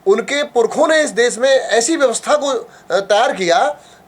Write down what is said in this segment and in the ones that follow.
उनके पुरखों ने इस देश में ऐसी व्यवस्था को तैयार किया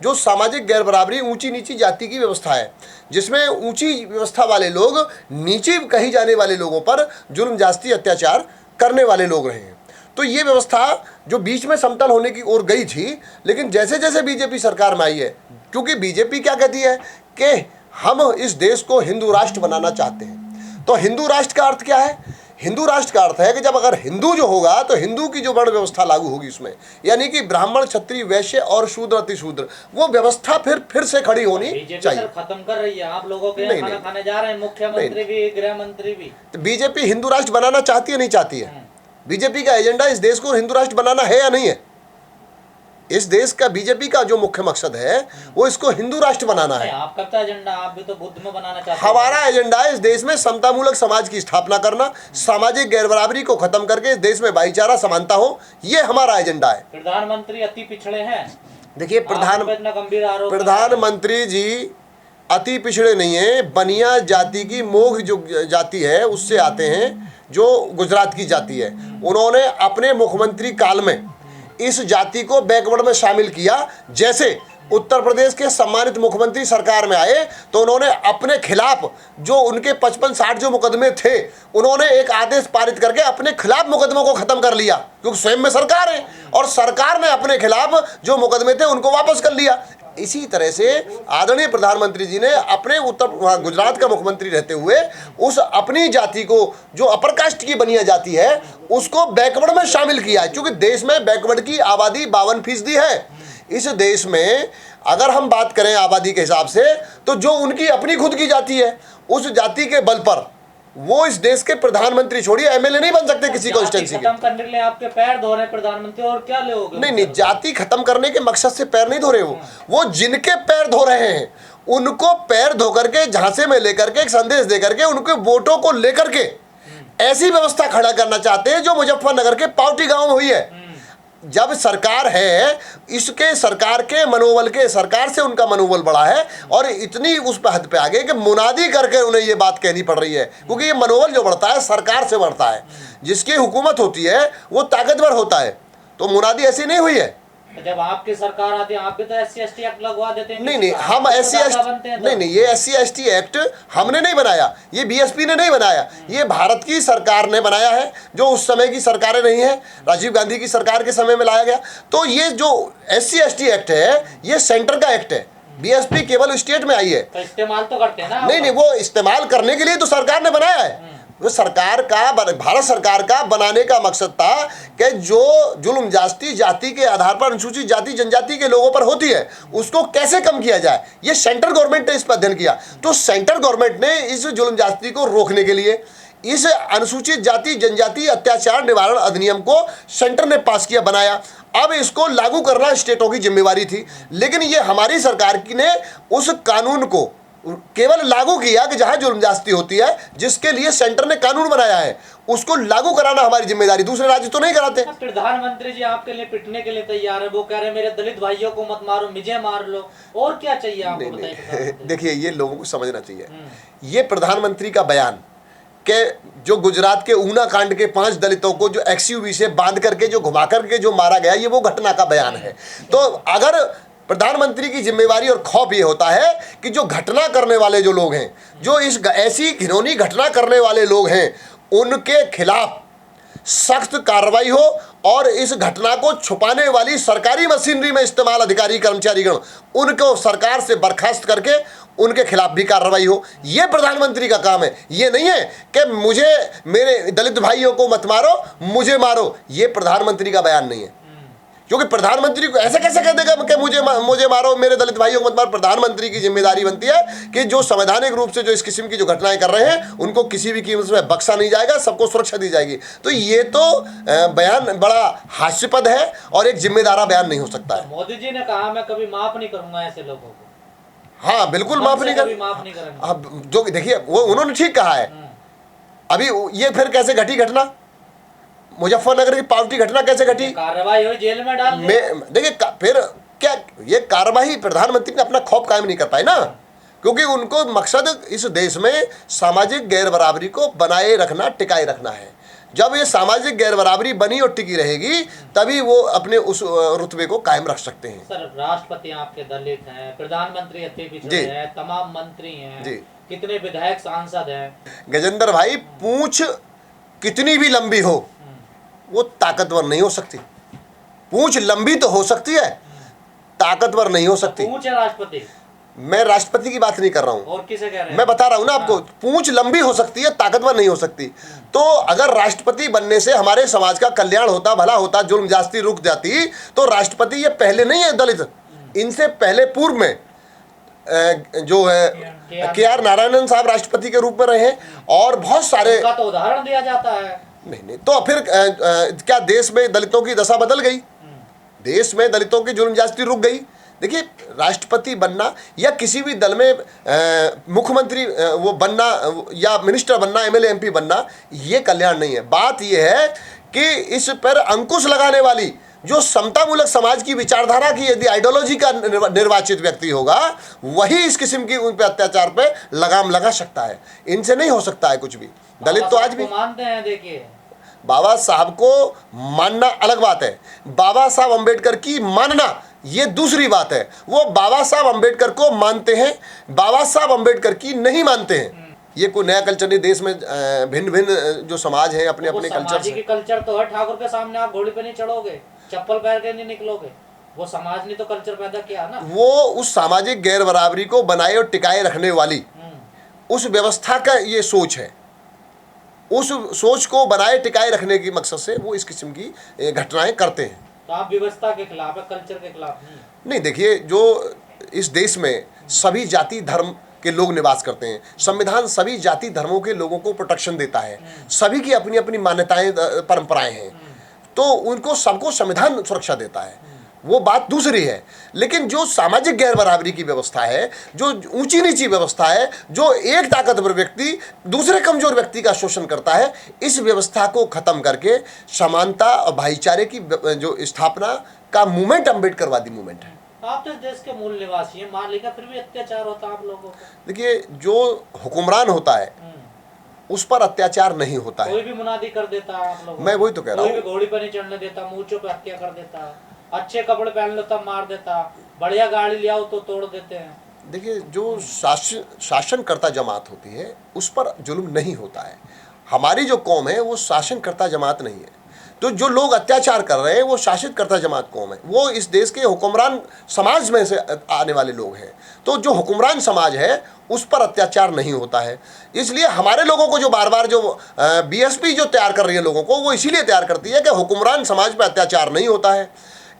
जो सामाजिक गैर बराबरी, ऊंची नीची जाति की व्यवस्था है, जिसमें ऊंची व्यवस्था वाले लोग नीचे कही जाने वाले लोगों पर जुल्म, जास्ती, अत्याचार करने वाले लोग रहे हैं। तो ये व्यवस्था जो बीच में समतल होने की ओर गई थी, लेकिन जैसे जैसे बीजेपी सरकार में आई है, क्योंकि बीजेपी क्या कहती है कि हम इस देश को हिंदू राष्ट्र बनाना चाहते हैं। तो हिंदू राष्ट्र का अर्थ क्या है? हिंदू राष्ट्र का अर्थ है कि जब अगर हिंदू जो होगा तो हिंदू की जो वर्ण व्यवस्था लागू होगी उसमें, यानी कि ब्राह्मण, क्षत्रिय, वैश्य और शूद्र, अतिशूद्र, वो व्यवस्था फिर से खड़ी होनी चाहिए। खत्म कर रही है, आप लोगों के खाना खाने जा रहे हैं, मुख्यमंत्री भी, गृह मंत्री भी। तो बीजेपी हिंदू राष्ट्र बनाना चाहती है नहीं चाहती है? बीजेपी का एजेंडा इस देश को हिंदू राष्ट्र बनाना है या नहीं है? इस देश का बीजेपी का जो मुख्य मकसद है वो इसको हिंदू राष्ट्र बनाना है। आपका तो एजेंडा, आप भी तो बुद्ध में बनाना चाहते हैं। हमारा एजेंडा है इस देश में समतामूलक समाज की स्थापना करना, सामाजिक गैर बराबरी को खत्म करके इस देश में भाईचारा, समानता हो, ये हमारा एजेंडा है। प्रधानमंत्री अति पिछड़े हैं। देखिए, प्रधानमंत्री जी अति पिछड़े नहीं है, बनिया जाति की, मोघ जो जाति है उससे आते हैं, जो गुजरात की जाति है। उन्होंने अपने मुख्यमंत्री काल में इस जाति को बैकवर्ड में शामिल किया। जैसे उत्तर प्रदेश के सम्मानित मुख्यमंत्री सरकार में आए तो उन्होंने अपने खिलाफ जो उनके 55-60 जो मुकदमे थे, उन्होंने एक आदेश पारित करके अपने खिलाफ मुकदमों को खत्म कर लिया, क्योंकि स्वयं में सरकार है और सरकार ने अपने खिलाफ जो मुकदमे थे उनको वापस कर लिया। इसी तरह से आदरणीय प्रधानमंत्री जी ने अपने गुजरात का मुख्यमंत्री रहते हुए उस अपनी जाति को, जो अपर कास्ट की बनिया जाति है, उसको बैकवर्ड में शामिल किया है। क्योंकि देश में बैकवर्ड की आबादी 52% है। इस देश में अगर हम बात करें आबादी के हिसाब से, तो जो उनकी अपनी खुद की जाति है, उस जाति के बल पर वो इस देश के प्रधानमंत्री, छोड़िए एमएलए नहीं बन सकते किसी कॉन्स्टिट्यूंसी के। खत्म करने के लिए आपके पैर धो रहे प्रधानमंत्री, और क्या लोगे? नहीं, जाति खत्म करने के मकसद से पैर नहीं धो रहे, वो जिनके पैर धो रहे हैं उनको पैर धो करके, झांसे में लेकर के, एक संदेश दे करके, उनके वोटों को लेकर के ऐसी व्यवस्था खड़ा करना चाहते हैं जो मुजफ्फरनगर के पावटी गांव में हुई है। जब सरकार है, इसके सरकार के मनोबल के, सरकार से उनका मनोबल बढ़ा है और इतनी उस पर हद पे आ गए कि मुनादी करके उन्हें ये बात कहनी पड़ रही है, क्योंकि ये मनोबल जो बढ़ता है सरकार से बढ़ता है। जिसकी हुकूमत होती है वो ताकतवर होता है, तो मुनादी ऐसी नहीं हुई है। जब आपकी सरकार आती है, आप भी तो SC/ST एक्ट लगवा देते हैं। नहीं, हम SC/ST नहीं, ये SC/ST एक्ट हमने नहीं बनाया, ये BSP ने नहीं बनाया, ये भारत की सरकार ने बनाया है, जो उस समय की सरकारें नहीं है, राजीव गांधी की सरकार के समय में लाया गया। तो ये जो SC/ST एक्ट है ये सेंटर का एक्ट है, BSP केवल स्टेट में आई है। तो इस्तेमाल तो करते हैं ना? नहीं, वो इस्तेमाल करने के लिए तो सरकार ने बनाया है। वो सरकार का, भारत सरकार का बनाने का मकसद था कि जो जुल्म जाति के आधार पर अनुसूचित जाति जनजाति के लोगों पर होती है उसको कैसे कम किया जाए, ये सेंट्रल गवर्नमेंट ने इस पर अध्ययन किया। तो सेंट्रल गवर्नमेंट ने इस जुल्म जाति को रोकने के लिए इस अनुसूचित जाति जनजाति अत्याचार निवारण अधिनियम को सेंटर ने पास किया, बनाया। अब इसको लागू करना स्टेटों की जिम्मेवारी थी, लेकिन ये हमारी सरकार की ने उस कानून को केवल लागू किया कि जहां जुल्म जाति होती है, जिसके लिए सेंटर ने कानून बनाया है, उसको लागू कराना हमारी जिम्मेदारी। दूसरे राज्य तो नहीं कराते। प्रधानमंत्री जी आपके लिए पिटने के लिए तैयार है, वो कह रहे हैं मेरे दलित भाइयों को मत मारो, मुझे मार लो, और क्या चाहिए आपको? बताइए। देखिए, ये लोगों को समझना चाहिए, ये प्रधानमंत्री का बयान के जो गुजरात के ऊना कांड के 5 दलितों को जो XUV से बांध करके जो घुमा करके जो मारा गया, ये वो घटना का बयान है। तो अगर प्रधानमंत्री की जिम्मेवारी और खौफ ये होता है कि जो घटना करने वाले जो लोग हैं, जो इस ऐसी घिनौनी घटना करने वाले लोग हैं, उनके खिलाफ सख्त कार्रवाई हो और इस घटना को छुपाने वाली सरकारी मशीनरी में इस्तेमाल अधिकारी कर्मचारीगण, उनको सरकार से बर्खास्त करके उनके खिलाफ भी कार्रवाई हो। ये प्रधानमंत्री का काम है। ये नहीं है कि मुझे, मेरे दलित भाइयों को मत मारो, मुझे मारो। ये प्रधानमंत्री का बयान नहीं है, क्योंकि प्रधानमंत्री को ऐसे कैसे कह देगा कि मुझे मारो, मेरे दलित भाइयों को मत मारो। प्रधानमंत्री की जिम्मेदारी बनती है कि जो संवैधानिक रूप से जो इस किस्म की जो घटनाएं कर रहे हैं उनको किसी भी कीमत में बख्शा नहीं जाएगा, सबको सुरक्षा दी जाएगी। तो ये तो बयान बड़ा हास्यास्पद है और एक जिम्मेदारा बयान नहीं हो सकता है। मोदी जी ने कहा मैं कभी माफ नहीं करूंगा ऐसे लोगों को। हाँ, बिल्कुल माफ नहीं करेंगे। जो देखिए, वो उन्होंने ठीक कहा है। अभी ये फिर कैसे घटी घटना, मुजफ्फरनगर की पावटी घटना कैसे घटी? कार्रवाई हुई, जेल में डाल दिया। देखिए, फिर क्या ये कार्रवाई प्रधानमंत्री ने अपना खौफ कायम नहीं कर पाए ना, क्योंकि उनको मकसद इस देश में सामाजिक गैर बराबरी को बनाए रखना, टिकाए रखना है। जब ये सामाजिक गैर बराबरी बनी और टिकी रहेगी तभी वो अपने उस रुतबे को कायम रख सकते हैं। सर, राष्ट्रपति आपके दलित हैं, प्रधानमंत्री अति पिछड़े हैं, तमाम मंत्री हैं, जी। कितने विधायक सांसद हैं। गजेंद्र भाई, पूंछ कितनी भी लंबी हो वो ताकतवर नहीं हो सकती। पूंछ लंबी तो हो सकती है, ताकतवर नहीं हो सकती। पूंछ है राष्ट्रपति, मैं राष्ट्रपति की बात नहीं कर रहा हूं, और किसे कह रहे हैं? मैं बता रहा हूं ना आपको। पूंछ लंबी हो सकती है, ताकतवर नहीं हो सकती। तो अगर राष्ट्रपति बनने से हमारे समाज का कल्याण होता, भला होता, जुल्म ज्यादती रुक जाती, तो राष्ट्रपति ये पहले नहीं है दलित, इनसे पहले पूर्व में जो है KR नारायणन साहब राष्ट्रपति के रूप में रहे हैं और बहुत सारे। उनका तो उदाहरण दिया जाता है। नहीं, तो फिर क्या देश में दलितों की दशा बदल गई? देश में दलितों की जुल्म ज्यादती रुक गई? देखिए, राष्ट्रपति बनना या किसी भी दल में मुख्यमंत्री वो बनना या मिनिस्टर बनना, MLA MP बनना, ये कल्याण नहीं है। बात ये है कि इस पर अंकुश लगाने वाली जो समतामूलक समाज की विचारधारा की यदि आइडियोलॉजी का निर्वाचित व्यक्ति होगा, वही इस किस्म की उन पे अत्याचार पे लगाम लगा सकता है। इनसे नहीं हो सकता है कुछ भी। दलित तो आज भी मानते हैं। देखिए, बाबा साहब को मानना अलग बात है, बाबा साहब अम्बेडकर की मानना ये दूसरी बात है। वो बाबा साहब अम्बेडकर को मानते हैं, बाबा साहब अम्बेडकर की नहीं मानते हैं। ये कोई नया कल्चर नहीं। देश में भिन्न भिन्न जो समाज है अपने अपने कल्चर से। कल्चर तो है। ठाकुर के सामने आप घोड़ी पे नहीं चढ़ोगे, चप्पल पहन के नहीं निकलोगे। वो समाज ने तो कल्चर पैदा किया ना। वो उस सामाजिक गैर बराबरी को बनाए और टिकाए रखने वाली उस व्यवस्था का ये सोच है। उस सोच को बनाए टिकाए रखने की मकसद से वो इस किस्म की घटनाएं करते हैं। तो आप व्यवस्था के खिलाफ है, कल्चर के खिलाफ नहीं। देखिए, जो इस देश में सभी जाति धर्म के लोग निवास करते हैं, संविधान सभी जाति धर्मों के लोगों को प्रोटेक्शन देता है, सभी की अपनी अपनी मान्यताएं परंपराएं हैं, तो उनको सबको संविधान सुरक्षा देता है, वो बात दूसरी है। लेकिन जो सामाजिक गैर बराबरी की व्यवस्था है, जो ऊंची नीची व्यवस्था है, जो एक ताकतवर व्यक्ति दूसरे कमजोर व्यक्ति का शोषण करता है, इस व्यवस्था को खत्म करके समानता और भाईचारे की जो स्थापना का मूवमेंट अम्बेडकरवादी मूवमेंट है। आप तो इस देश के मूल निवासी हैं, मान लीजिए फिर भी अत्याचार होता है आप लोगों को। देखिए, जो हुक्मरान होता है उस पर अत्याचार नहीं होता है। कोई भी मुनादी कर देता है आप लोगों। मैं वही तो कह रहा हूँ। कोई भी घोड़ी पर नहीं चढ़ने देता, मूंछों पे हत्या कर देता, अच्छे कपड़े पहन लो तब मार देता, बढ़िया गाड़ी ले आओ तो तोड़ देते हैं। देखिए, जो शासनकर्ता जमात होती है उस पर जुल्म नहीं होता है। हमारी जो कौम है वो शासनकर्ता जमात नहीं है। तो जो लोग अत्याचार कर रहे हैं वो शासित करता जमात कौम है, वो इस देश के हुक्मरान समाज में से आने वाले लोग हैं। तो जो हुक्मरान समाज है उस पर अत्याचार नहीं होता है। इसलिए हमारे लोगों को जो बार बार जो BSP जो तैयार कर रही है लोगों को, वो इसीलिए तैयार करती है कि हुक्मरान समाज पर अत्याचार नहीं होता है।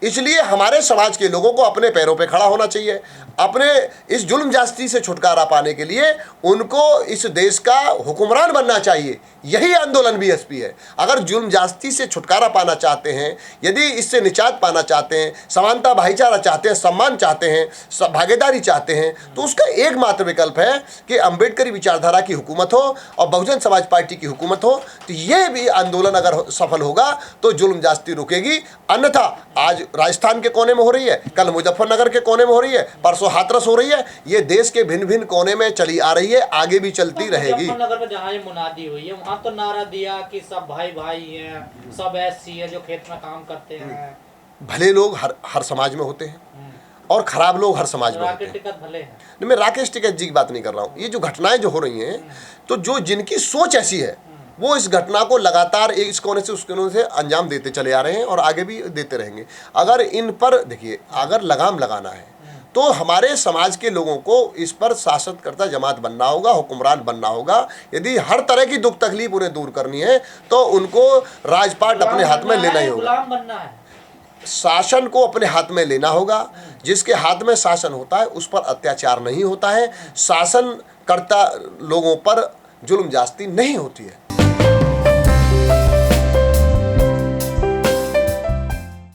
इसलिए हमारे समाज के लोगों को अपने पैरों पे खड़ा होना चाहिए। अपने इस जुल्म ज्यादती से छुटकारा पाने के लिए उनको इस देश का हुक्मरान बनना चाहिए। यही आंदोलन BSP है। अगर जुल्म ज्यादती से छुटकारा पाना चाहते हैं, यदि इससे निजात पाना चाहते हैं, समानता भाईचारा चाहते हैं, सम्मान चाहते हैं, भागीदारी चाहते हैं, तो उसका एकमात्र विकल्प है कि अम्बेडकरी विचारधारा की हुकूमत हो और बहुजन समाज पार्टी की हुकूमत हो। तो ये भी आंदोलन अगर सफल होगा तो जुल्म ज्यादती रुकेगी। अन्यथा आज राजस्थान के कोने में हो रही है, कल मुजफ्फरनगर के कोने में हो रही है, परसों हाथरस हो रही है। ये देश के भिन्न भिन्न कोने में चली आ रही है, आगे भी चलती रहेगी। मुजफ्फरनगर में जहाँ ये मुनादी हुई है वहाँ तो नारा दिया कि सब भाई भाई हैं, सब SC है जो खेत में काम करते हैं। भले लोग हर समाज में होते हैं और खराब लोग हर समाज में होते हैं। टिकट भले हैं। नहीं, मैं राकेश टिकैत जी की बात नहीं कर रहा हूँ। ये जो घटनाएं जो हो रही हैं, तो जो जिनकी सोच ऐसी है वो इस घटना को लगातार इस कोने से उस कोने से अंजाम देते चले आ रहे हैं और आगे भी देते रहेंगे। अगर इन पर देखिए, अगर लगाम लगाना है तो हमारे समाज के लोगों को इस पर शासनकर्ता जमात बनना होगा, हुक्मरान बनना होगा। यदि हर तरह की दुख तकलीफ उन्हें दूर करनी है तो उनको राजपाट अपने हाथ में लेना ही होगा, गुलाम बनना है। शासन को अपने हाथ में लेना होगा। जिसके हाथ में शासन होता है उस पर अत्याचार नहीं होता है, शासनकर्ता लोगों पर जुल्म ज्यादती नहीं होती है।